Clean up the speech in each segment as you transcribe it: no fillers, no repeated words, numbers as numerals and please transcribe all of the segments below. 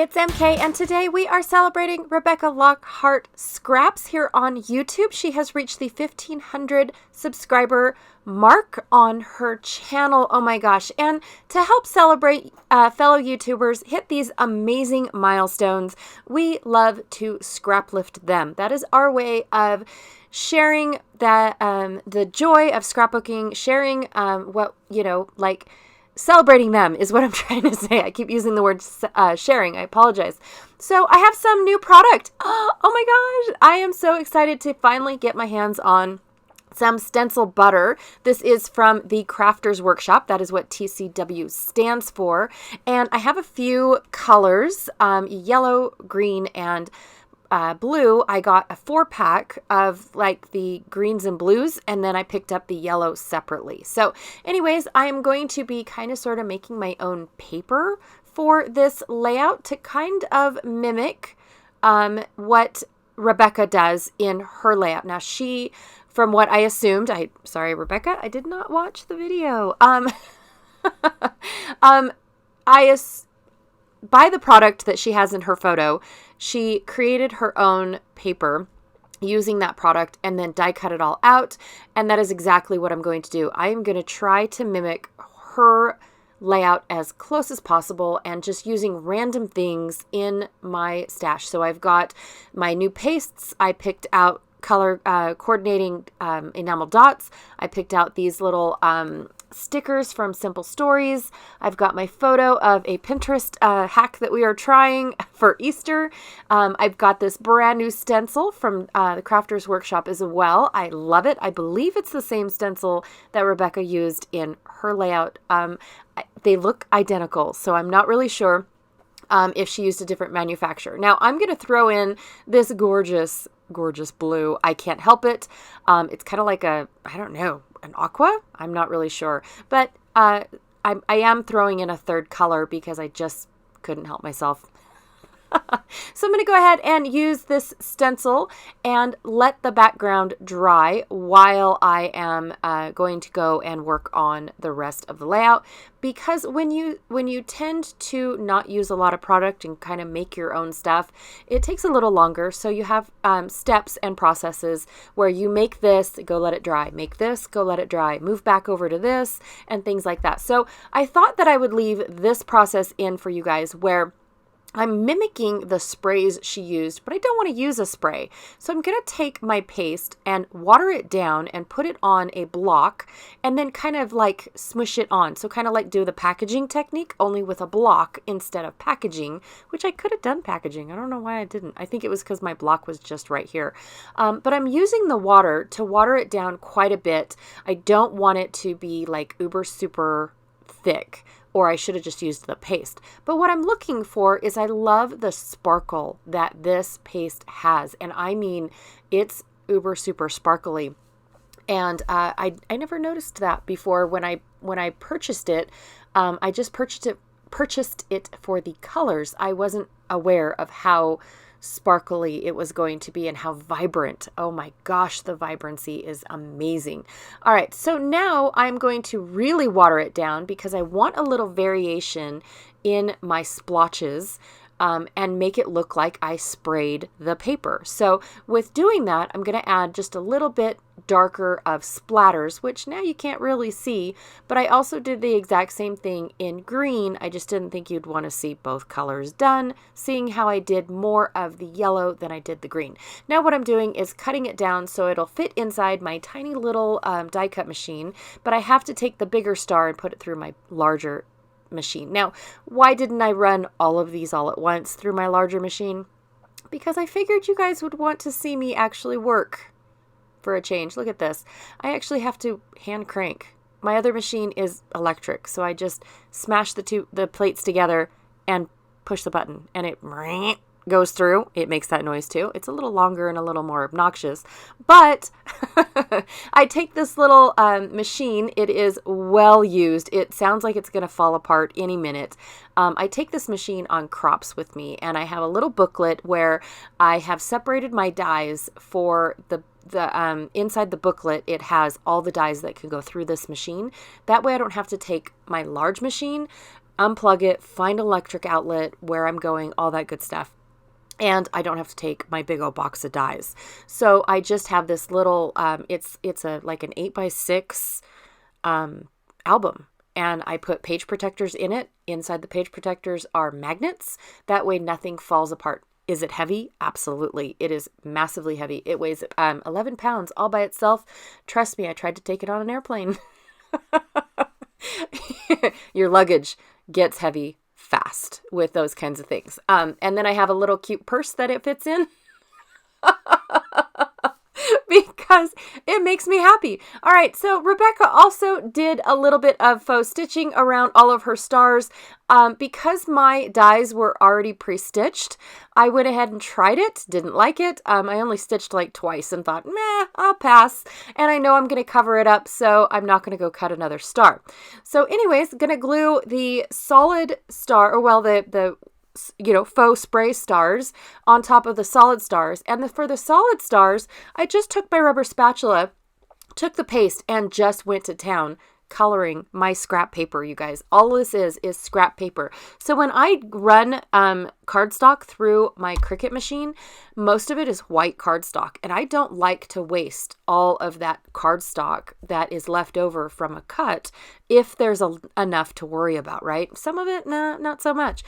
it's MK, and today we are celebrating Rebecca Lockhart Scraps here on YouTube. She has reached the 1,500 subscriber mark on her channel. Oh my gosh. And to help celebrate fellow YouTubers hit these amazing milestones, we love to scrap lift them. That is our way of sharing that the joy of scrapbooking, sharing celebrating them is what I'm trying to say. I keep using the word sharing. I apologize. So I have some new product. Oh my gosh. I am so excited to finally get my hands on some stencil butter. This is from the Crafters Workshop. That is what TCW stands for. And I have a few colors, yellow, green, and blue. I got a 4-pack of like the greens and blues, and then I picked up the yellow separately. So anyways, I am going to be kind of sort of making my own paper for this layout to kind of mimic what Rebecca does in her layout. Now from what I assumed, sorry Rebecca, I did not watch the video. By the product that she has in her photo, she created her own paper using that product and then die cut it all out. And that is exactly what I'm going to do. I am going to try to mimic her layout as close as possible and just using random things in my stash. So I've got my new pastes. I picked out color coordinating enamel dots. I picked out these little stickers from Simple Stories. I've got my photo of a Pinterest hack that we are trying for Easter. I've got this brand new stencil from the Crafters Workshop as well. I love it. I believe it's the same stencil that Rebecca used in her layout. They look identical, so I'm not really sure if she used a different manufacturer. Now I'm going to throw in this gorgeous blue. I can't help it. It's kind of like I don't know, an aqua? I'm not really sure. But I am throwing in a third color because I just couldn't help myself. So I'm going to go ahead and use this stencil and let the background dry while I am going to go and work on the rest of the layout. Because when you tend to not use a lot of product and kind of make your own stuff, it takes a little longer. So you have steps and processes where you make this, go let it dry, make this, go let it dry, move back over to this, and things like that. So I thought that I would leave this process in for you guys where I'm mimicking the sprays she used, but I don't want to use a spray. So I'm going to take my paste and water it down and put it on a block and then kind of like smush it on. So kind of like do the packaging technique, only with a block instead of packaging, which I could have done packaging. I don't know why I didn't. I think it was because my block was just right here. But I'm using the water to water it down quite a bit. I don't want it to be like uber super thick, or I should have just used the paste. But what I'm looking for is I love the sparkle that this paste has. And I mean, it's uber super sparkly. And I never noticed that before when I purchased it. I just purchased it for the colors. I wasn't aware of how sparkly it was going to be and how vibrant. Oh my gosh, the vibrancy is amazing. All right, so now I'm going to really water it down because I want a little variation in my splotches and make it look like I sprayed the paper. So with doing that, I'm going to add just a little bit darker of splatters, which now you can't really see, but I also did the exact same thing in green. I just didn't think you'd want to see both colors done, seeing how I did more of the yellow than I did the green. Now what I'm doing is cutting it down so it'll fit inside my tiny little die cut machine, but I have to take the bigger star and put it through my larger machine. Now, why didn't I run all of these all at once through my larger machine? Because I figured you guys would want to see me actually work for a change. Look at this. I actually have to hand crank. My other machine is electric, so I just smash the plates together and push the button, and it goes through. It makes that noise too. It's a little longer and a little more obnoxious, but I take this little machine. It is well used. It sounds like it's going to fall apart any minute. I take this machine on crops with me, and I have a little booklet where I have separated my dies for the inside the booklet. It has all the dies that can go through this machine. That way I don't have to take my large machine unplug it, find an electric outlet where I'm going, all that good stuff. And I don't have to take my big old box of dies. So I just have this little, it's like an 8x6 album. And I put page protectors in it. Inside the page protectors are magnets. That way nothing falls apart. Is it heavy? Absolutely. It is massively heavy. It weighs 11 pounds all by itself. Trust me, I tried to take it on an airplane. Your luggage gets heavy fast with those kinds of things. And then I have a little cute purse that it fits in. Because it makes me happy. All right, so Rebecca also did a little bit of faux stitching around all of her stars. Because my dies were already pre-stitched, I went ahead and tried it, didn't like it. I only stitched like twice and thought, meh, I'll pass. And I know I'm going to cover it up, so I'm not going to go cut another star. So anyways, going to glue the solid star, or well, the faux spray stars on top of the solid stars. And for the solid stars, I just took my rubber spatula, took the paste, and just went to town coloring my scrap paper, you guys. All this is scrap paper. So when I run cardstock through my Cricut machine, most of it is white cardstock, and I don't like to waste all of that cardstock that is left over from a cut if there's enough to worry about, right? Some of it, nah, not so much.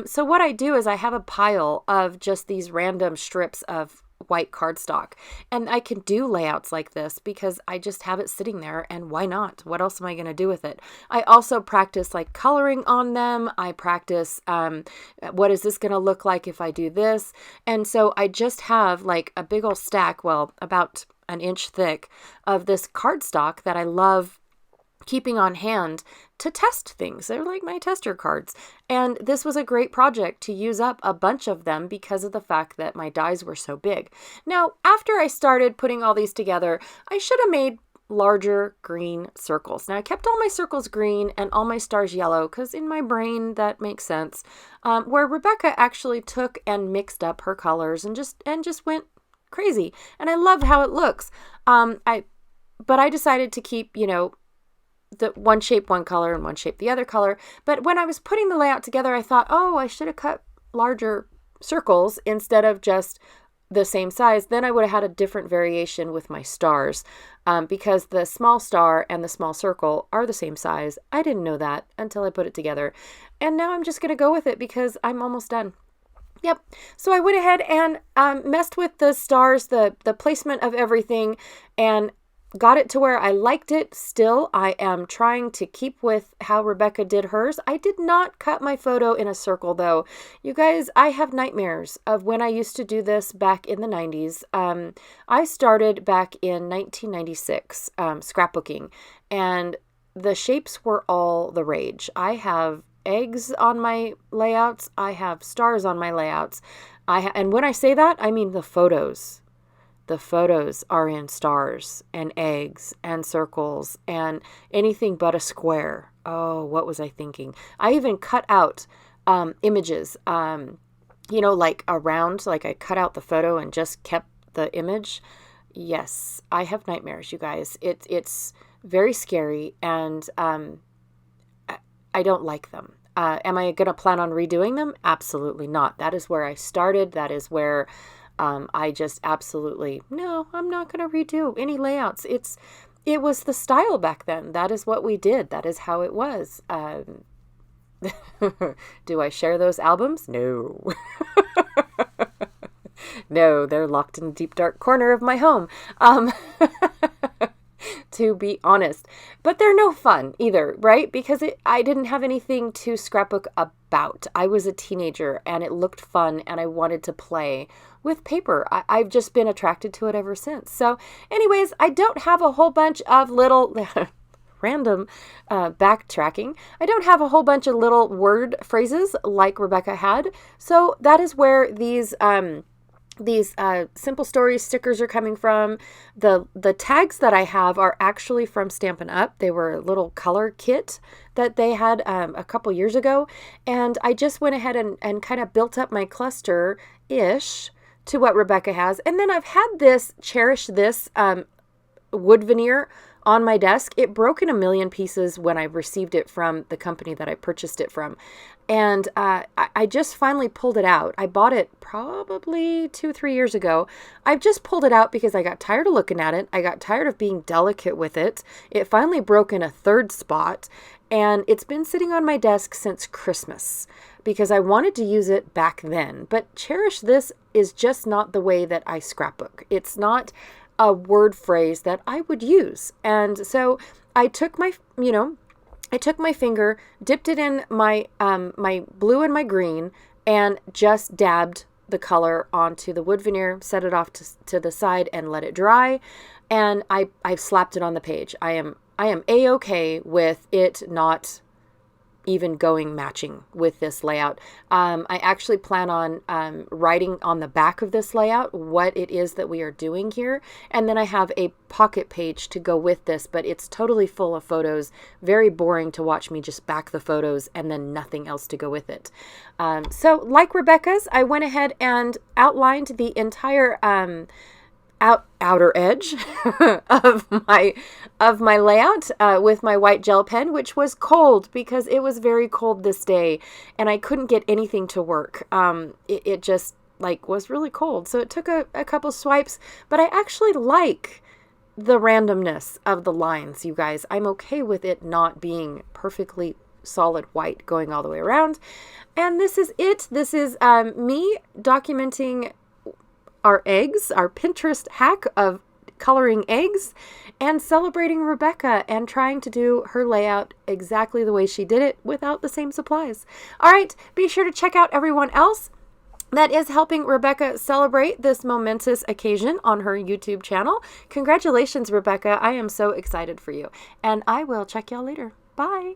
So what I do is I have a pile of just these random strips of white cardstock, and I can do layouts like this because I just have it sitting there, and why not? What else am I going to do with it? I also practice like coloring on them. I practice what is this going to look like if I do this? And so I just have like a big old stack, well, about an inch thick, of this cardstock that I love keeping on hand to test things. They're like my tester cards. And this was a great project to use up a bunch of them because of the fact that my dies were so big. Now, after I started putting all these together, I should have made larger green circles. Now, I kept all my circles green and all my stars yellow because in my brain that makes sense. Where Rebecca actually took and mixed up her colors and just went crazy. And I love how it looks. But I decided to keep, the one shape one color and one shape the other color. But when I was putting the layout together, I thought, oh, I should have cut larger circles instead of just the same size. Then I would have had a different variation with my stars, because the small star and the small circle are the same size. I didn't know that until I put it together. And now I'm just going to go with it because I'm almost done. Yep. So I went ahead and messed with the stars, the placement of everything, and got it to where I liked it. Still, I am trying to keep with how Rebecca did hers. I did not cut my photo in a circle though. You guys, I have nightmares of when I used to do this back in the 90s. I started back in 1996 scrapbooking, and the shapes were all the rage. I have eggs on my layouts. I have stars on my layouts. And when I say that, I mean the photos. The photos are in stars and eggs and circles and anything but a square. Oh, what was I thinking? I even cut out images, like around, like I cut out the photo and just kept the image. Yes, I have nightmares, you guys. It's very scary, and I don't like them. Am I going to plan on redoing them? Absolutely not. That is where I started. That is where I just absolutely, no, I'm not going to redo any layouts. It was the style back then. That is what we did. That is how it was. Do I share those albums? No. No, they're locked in a deep, dark corner of my home. To be honest, but they're no fun either, right? Because I didn't have anything to scrapbook about. I was a teenager and it looked fun and I wanted to play with paper. I've just been attracted to it ever since. So anyways, I don't have a whole bunch of little random backtracking. I don't have a whole bunch of little word phrases like Rebecca had. So that is where these Simple Stories stickers are coming from. The tags that I have are actually from Stampin' Up. They were a little color kit that they had a couple years ago. And I just went ahead and kind of built up my cluster-ish to what Rebecca has. And then I've had this, Cherish This wood veneer on my desk. It broke in a million pieces when I received it from the company that I purchased it from. And I just finally pulled it out. I bought it probably 2-3 years ago. I've just pulled it out because I got tired of looking at it. I got tired of being delicate with it. It finally broke in a third spot, and it's been sitting on my desk since Christmas because I wanted to use it back then. But Cherish This is just not the way that I scrapbook. It's not a word phrase that I would use. And so I took my, I took my finger, dipped it in my my blue and my green, and just dabbed the color onto the wood veneer, set it off to the side and let it dry. And I've slapped it on the page. I am A-okay with it not even going matching with this layout. I actually plan on writing on the back of this layout what it is that we are doing here. And then I have a pocket page to go with this, but it's totally full of photos. Very boring to watch me just back the photos and then nothing else to go with it. So like Rebecca's, I went ahead and outlined the entire outer edge of my layout with my white gel pen, which was cold because it was very cold this day and I couldn't get anything to work. It just was really cold. So it took a couple swipes, but I actually like the randomness of the lines, you guys. I'm okay with it not being perfectly solid white going all the way around. And this is it. This is me documenting our eggs, our Pinterest hack of coloring eggs, and celebrating Rebecca and trying to do her layout exactly the way she did it without the same supplies. All right, be sure to check out everyone else that is helping Rebecca celebrate this momentous occasion on her YouTube channel. Congratulations, Rebecca. I am so excited for you. And I will check y'all later. Bye.